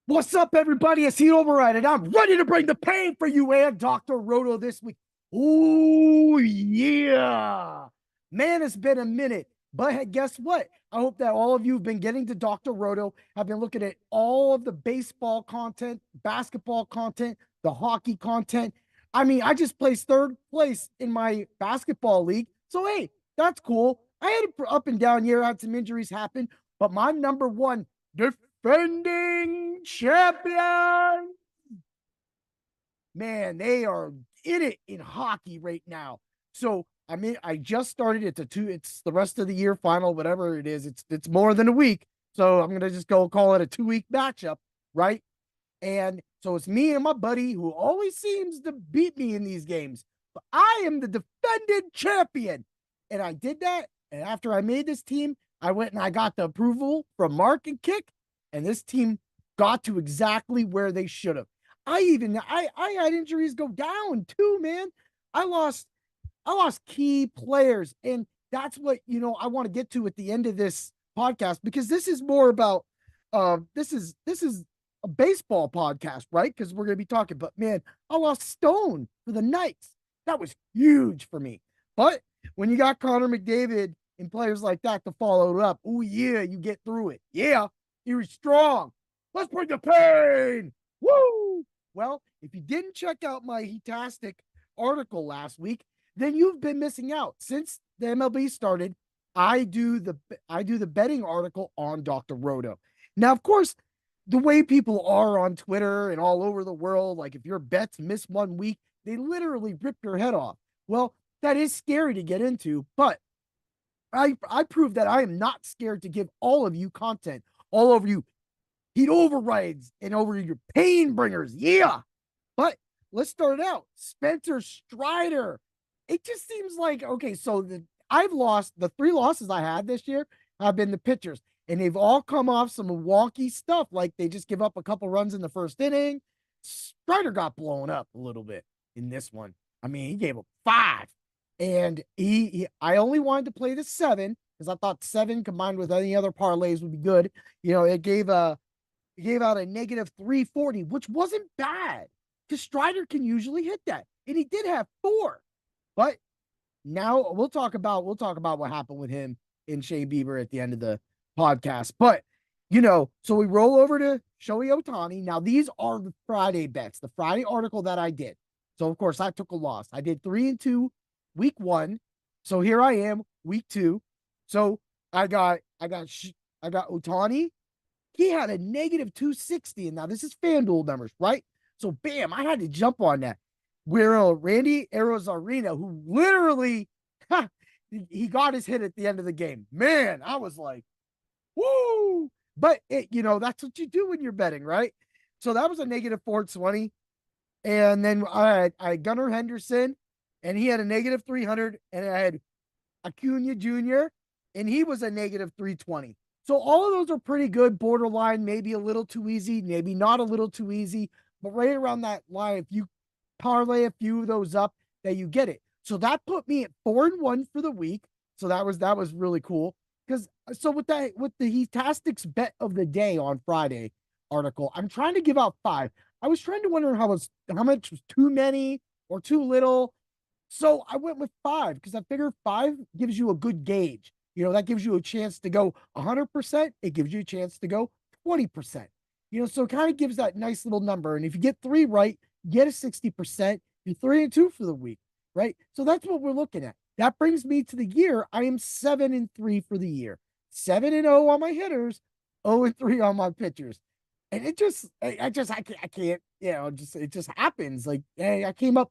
What's up, everybody? It's Heat Override, and I'm ready to bring the pain for you and Dr. Roto this week. Oh, yeah. Man, it's been a minute. But hey, guess what? I hope that all of you have been getting to Dr. Roto. I've been looking at all of the baseball content, basketball content, the hockey content. I mean, I just placed third place in my basketball league. So, hey, that's cool. I had an up and down year, I had some injuries happen, but my number one defending champion. Man, they are in it in hockey right now. So I mean, I just started. It's the rest of the year final, whatever it is. It's more than a week. So I'm gonna just go call it a 2 week matchup, right? And so it's me and my buddy who always seems to beat me in these games. But I am the defending champion. And I did that. And after I made this team, I went and I got the approval from Mark and Kick. And this team got to exactly where they should have. I had injuries go down too, man. I lost I lost key players. And that's what I want to get to at the end of this podcast, because this is more about this is a baseball podcast, right? Because we're gonna be talking, but man, I lost Stone for the Knights. That was huge for me. But when you got Connor McDavid and players like that to follow it up, oh yeah, you get through it. Yeah, you're strong. Let's bring the pain. Woo! Well, if you didn't check out my Heat-Tastic article last week, then you've been missing out. Since the MLB started, I do the betting article on Dr. Roto. Now, of course, the way people are on Twitter and all over the world, like if your bets miss 1 week, they literally rip your head off. Well, that is scary to get into, but I prove that I am not scared to give all of you content, all over you heat overrides and over your pain bringers. Yeah. But let's start it out. Spencer Strider. It just seems like, okay, so I've lost the 3 losses I had this year have been the pitchers, and they've all come off some wonky stuff. Like they just give up a couple runs in the first inning. Strider got blown up a little bit in this one. I mean, he gave up 5. And I only wanted to play the 7 because I thought 7 combined with any other parlays would be good. It gave out a negative 340, which wasn't bad because Strider can usually hit that. And he did have 4. But now we'll talk about what happened with him and Shea Bieber at the end of the podcast. But so we roll over to Shohei Ohtani. Now, these are the Friday bets, the Friday article that I did. So of course I took a loss. I did 3-2 week 1. So here I am, week 2. So I got Ohtani. He had a negative 260. And now this is FanDuel numbers, right? So bam, I had to jump on that. Where Randy Arozarena, who literally he got his hit at the end of the game. Man, I was like, woo! But that's what you do when you're betting, right? So that was a negative 420. And then I had Gunnar Henderson, and he had a negative 300, and I had Acuna Jr., and he was a negative 320. So all of those are pretty good, borderline, maybe a little too easy, maybe not a little too easy, but right around that line, if you parlay a few of those up, that you get it. So that put me at 4-1 for the week. So that was really cool. Because so with the Heat-Tastics bet of the day on Friday article, I'm trying to give out 5. I was trying to wonder how much was too many or too little. So I went with 5 because I figure 5 gives you a good gauge. That gives you a chance to go 100%. It gives you a chance to go 20%. So it kind of gives that nice little number. And if you get 3 right, you get a 60%. You're 3-2 for the week, right? So that's what we're looking at. That brings me to the year. I am 7-3 for the year. 7-0 on my hitters, 0-3 on my pitchers. And I can't, it just happens. Like, hey, I came up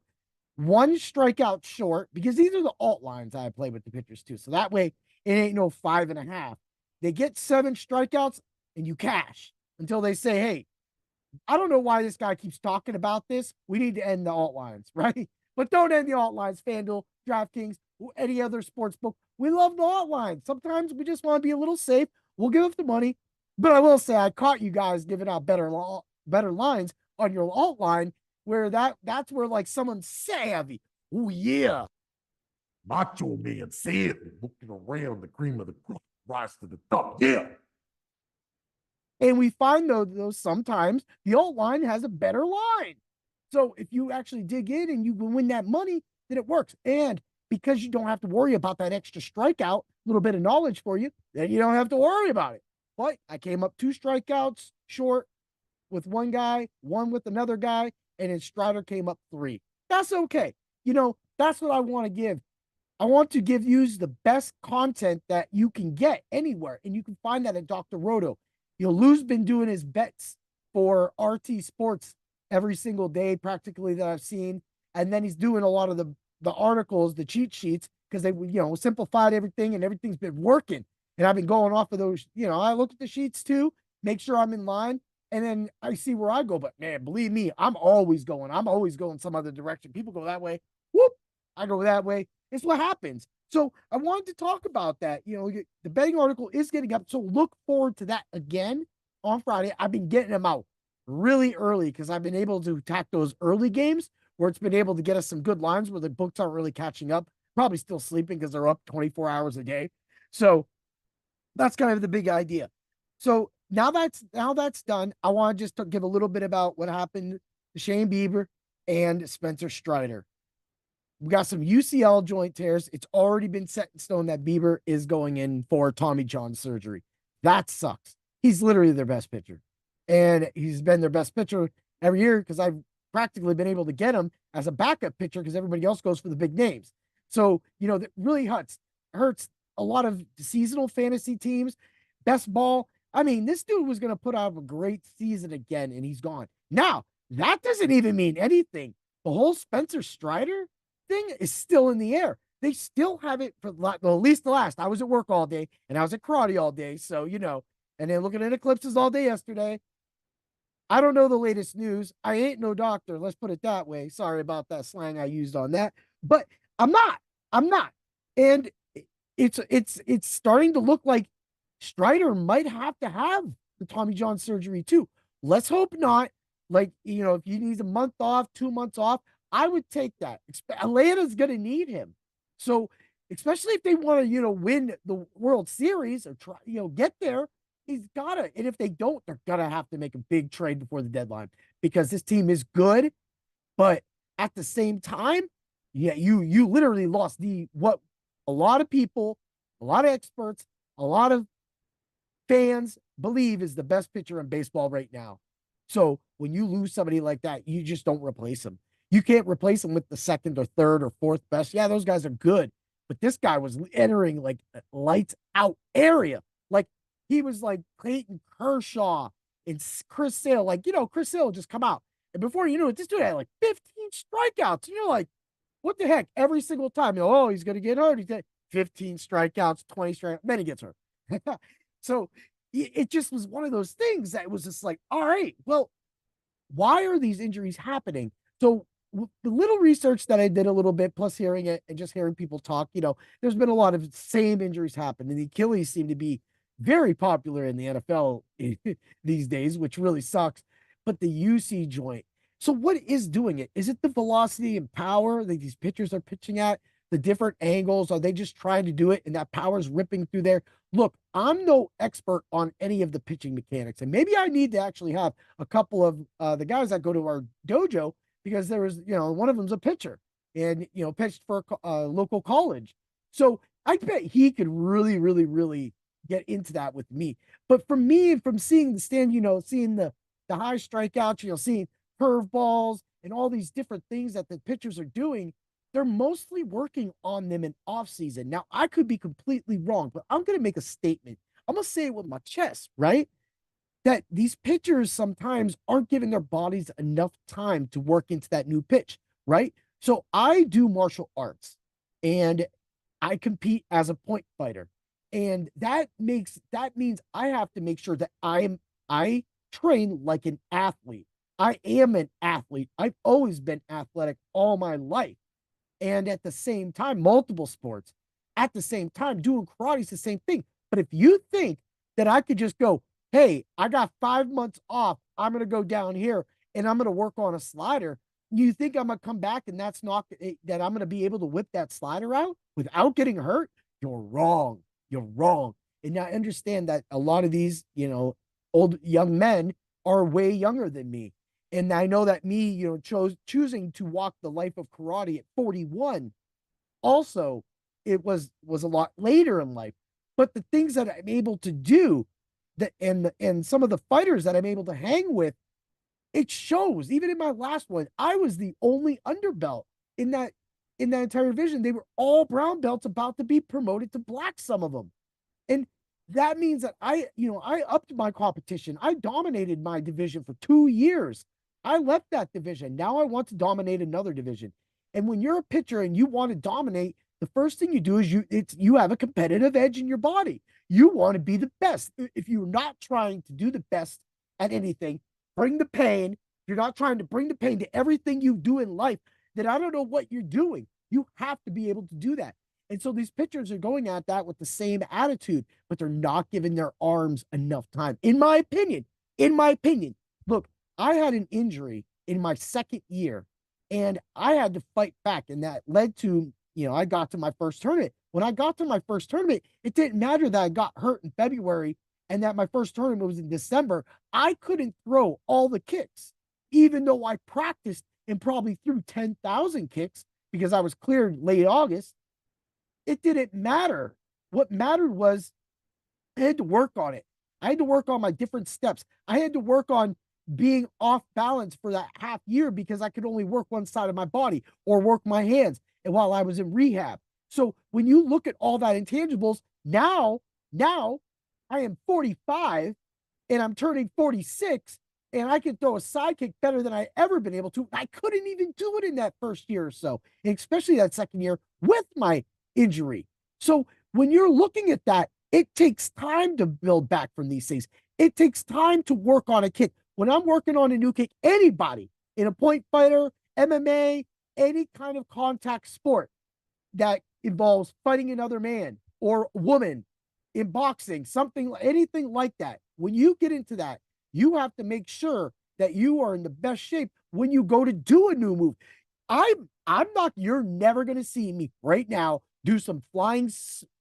1 strikeout short because these are the alt lines I play with the pitchers too. So that way it ain't no 5.5. They get 7 strikeouts and you cash until they say, hey, I don't know why this guy keeps talking about this. We need to end the alt lines, right? But don't end the alt lines, FanDuel, DraftKings, any other sports book. We love the alt lines. Sometimes we just want to be a little safe. We'll give up the money. But I will say I caught you guys giving out better lines on your alt line, where that's where like someone's savvy. Oh yeah. Macho Man said, looking around the cream of the crop, rise to the top. Yeah. And we find though sometimes the alt line has a better line. So if you actually dig in and you win that money, then it works. And because you don't have to worry about that extra strikeout, a little bit of knowledge for you, then you don't have to worry about it. But I came up 2 strikeouts short with one guy, one with another guy, and then Strider came up 3. That's okay. That's what I want to give. I want to give you the best content that you can get anywhere, and you can find that at Dr. Roto. Lou's been doing his bets for RT Sports every single day, practically, that I've seen, and then he's doing a lot of the articles, the cheat sheets, because they simplified everything, and everything's been working. And I've been going off of those. I look at the sheets too, make sure I'm in line, and then I see where I go. But man, believe me, I'm always going. I'm always going some other direction. People go that way. Whoop, I go that way. It's what happens. So I wanted to talk about that. The betting article is getting up. So look forward to that again on Friday. I've been getting them out really early because I've been able to attack those early games where it's been able to get us some good lines where the books aren't really catching up. Probably still sleeping because they're up 24 hours a day. So that's kind of the big idea. So now that's done, I want to just give a little bit about what happened to Shane Bieber and Spencer Strider. We got some UCL joint tears. It's already been set in stone that Bieber is going in for Tommy John surgery. That sucks. He's literally their best pitcher. And he's been their best pitcher every year because I've practically been able to get him as a backup pitcher because everybody else goes for the big names. So, that really hurts a lot of seasonal fantasy teams. Best ball. I mean, this dude was going to put out a great season again, and he's gone. Now, that doesn't even mean anything. The whole Spencer Strider thing is still in the air. They still have it for at least the last. I was at work all day and I was at karate all day. So, and then looking at eclipses all day yesterday. I don't know the latest news. I ain't no doctor. Let's put it that way. Sorry about that slang I used on that, but I'm not. I'm not. And it's starting to look like Strider might have to have the Tommy John surgery too. Let's hope not. Like, if he needs a month off, 2 months off, I would take that. Atlanta's going to need him. So, especially if they want to, win the World Series or try, get there, he's got to. And if they don't, they're going to have to make a big trade before the deadline because this team is good. But at the same time, yeah, you literally lost what a lot of people, a lot of experts, a lot of fans believe is the best pitcher in baseball right now. So when you lose somebody like that, you just don't replace him. You can't replace him with the second or third or fourth best. Yeah, those guys are good, but this guy was entering like a lights out area. Like he was like Clayton Kershaw and Chris Sale. Like, Chris Sale just come out. And before you knew it, this dude had like 15 strikeouts. And you're like, what the heck? Every single time, he's going to get hurt. He's got 15 strikeouts, 20 strikeouts. Then he gets hurt. So it just was one of those things that was just like, all right, well, why are these injuries happening? So the little research that I did a little bit, plus hearing it and just hearing people talk, there's been a lot of same injuries happen. And the Achilles seem to be very popular in the NFL these days, which really sucks. But the UC joint. So what is doing it? Is it the velocity and power that these pitchers are pitching at? The different angles? Are they just trying to do it and that power's ripping through there? Look, I'm no expert on any of the pitching mechanics, and maybe I need to actually have a couple of the guys that go to our dojo because there was, one of them's a pitcher and, pitched for a local college. So I bet he could really, really, really get into that with me. But for me, from seeing the stand, seeing the high strikeouts, seeing curveballs and all these different things that the pitchers are doing, they're mostly working on them in off season. Now, I could be completely wrong, but I'm going to make a statement. I'm going to say it with my chest, right? That these pitchers sometimes aren't giving their bodies enough time to work into that new pitch, right? So I do martial arts and I compete as a point fighter. And that means I have to make sure that I train like an athlete. I am an athlete. I've always been athletic all my life. And at the same time, multiple sports. At the same time, doing karate is the same thing. But if you think that I could just go, hey, I got 5 months off, I'm going to go down here and I'm going to work on a slider. You think I'm going to come back and that's not that I'm going to be able to whip that slider out without getting hurt? You're wrong. You're wrong. And I understand that a lot of these, old young men are way younger than me. And I know that me, choosing to walk the life of karate at 41, also it was a lot later in life. But the things that I'm able to do, that and some of the fighters that I'm able to hang with, it shows. Even in my last one, I was the only underbelt in that entire division. They were all brown belts about to be promoted to black, some of them. And that means that I upped my competition. I dominated my division for 2 years. I left that division. Now I want to dominate another division. And when you're a pitcher and you want to dominate, the first thing you do is you have a competitive edge in your body. You want to be the best. If you're not trying to do the best at anything, bring the pain. If you're not trying to bring the pain to everything you do in life, then I don't know what you're doing. You have to be able to do that. And so these pitchers are going at that with the same attitude, but they're not giving their arms enough time. In my opinion, look, I had an injury in my second year and I had to fight back. And that led to, I got to my first tournament. When I got to my first tournament, it didn't matter that I got hurt in February and that my first tournament was in December. I couldn't throw all the kicks, even though I practiced and probably threw 10,000 kicks because I was cleared late August. It didn't matter. What mattered was I had to work on it. I had to work on my different steps. I had to work on being off balance for that half year because I could only work one side of my body or work my hands and while I was in rehab. So when you look at all that intangibles, now I am 45 and I'm turning 46 and I can throw a sidekick better than I ever been able to. I couldn't even do it in that first year or so, and especially that second year with my injury. So when you're looking at that, it takes time to build back from these things. It takes time to work on a kick. When I'm working on a new kick, anybody in a point fighter, MMA, any kind of contact sport that involves fighting another man or woman in boxing, something, anything like that, when you get into that, you have to make sure that you are in the best shape when you go to do a new move. I'm not, you're never going to see me right now do some flying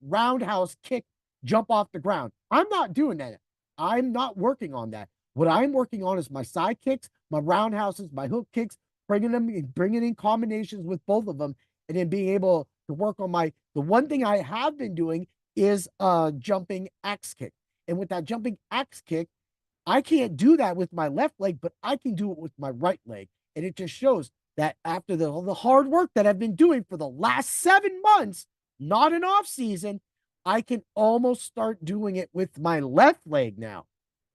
roundhouse kick, jump off the ground. I'm not doing that. I'm not working on that. What I'm working on is my side kicks, my roundhouses, my hook kicks, bringing in combinations with both of them, and then being able to work on the one thing I have been doing is jumping axe kick. And with that jumping axe kick, I can't do that with my left leg, but I can do it with my right leg. And it just shows that after the hard work that I've been doing for the last 7 months, not an off season, I can almost start doing it with my left leg now.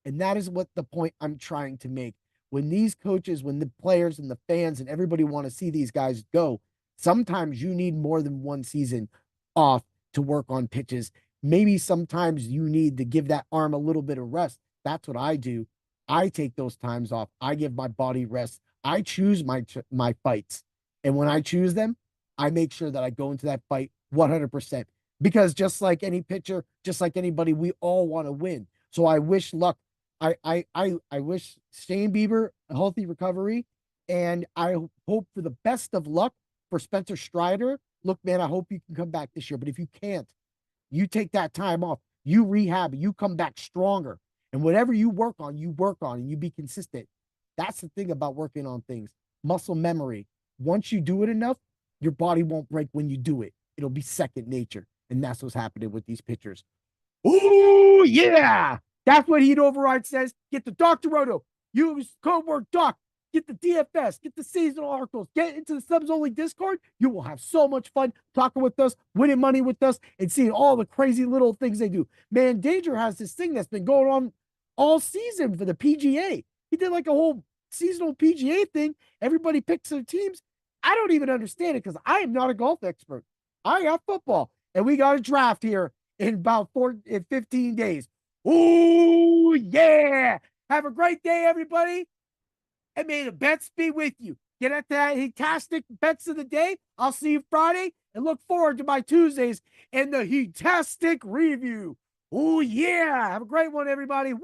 And that is what the point I'm trying to make. When these coaches, when the players and the fans and everybody want to see these guys go, sometimes you need more than one season off to work on pitches. Maybe sometimes you need to give that arm a little bit of rest. That's what I do. I take those times off. I give my body rest. I choose my fights. And when I choose them, I make sure that I go into that fight 100%. Because just like any pitcher, just like anybody, we all want to win. So I wish luck. I wish Shane Bieber a healthy recovery, and I hope for the best of luck for Spencer Strider. Look, man, I hope you can come back this year. But if you can't, you take that time off, you rehab, you come back stronger. And whatever you work on, and you be consistent. That's the thing about working on things. Muscle memory. Once you do it enough, your body won't break when you do it. It'll be second nature. And that's what's happening with these pitchers. Oh, yeah. That's what Heat Override says. Get the Dr. Roto. Use code word doc. Get the DFS. Get the seasonal articles. Get into the subs only Discord. You will have so much fun talking with us, winning money with us, and seeing all the crazy little things they do. Man, Danger has this thing that's been going on all season for the PGA. He did like a whole seasonal PGA thing. Everybody picks their teams. I don't even understand it because I am not a golf expert. I got football, and we got a draft here in about 15 days. Oh, yeah. Have a great day, everybody. And may the bets be with you. Get at that Heat-Tastic bets of the day. I'll see you Friday and look forward to my Tuesdays in the Heat-Tastic review. Oh, yeah. Have a great one, everybody. Woo!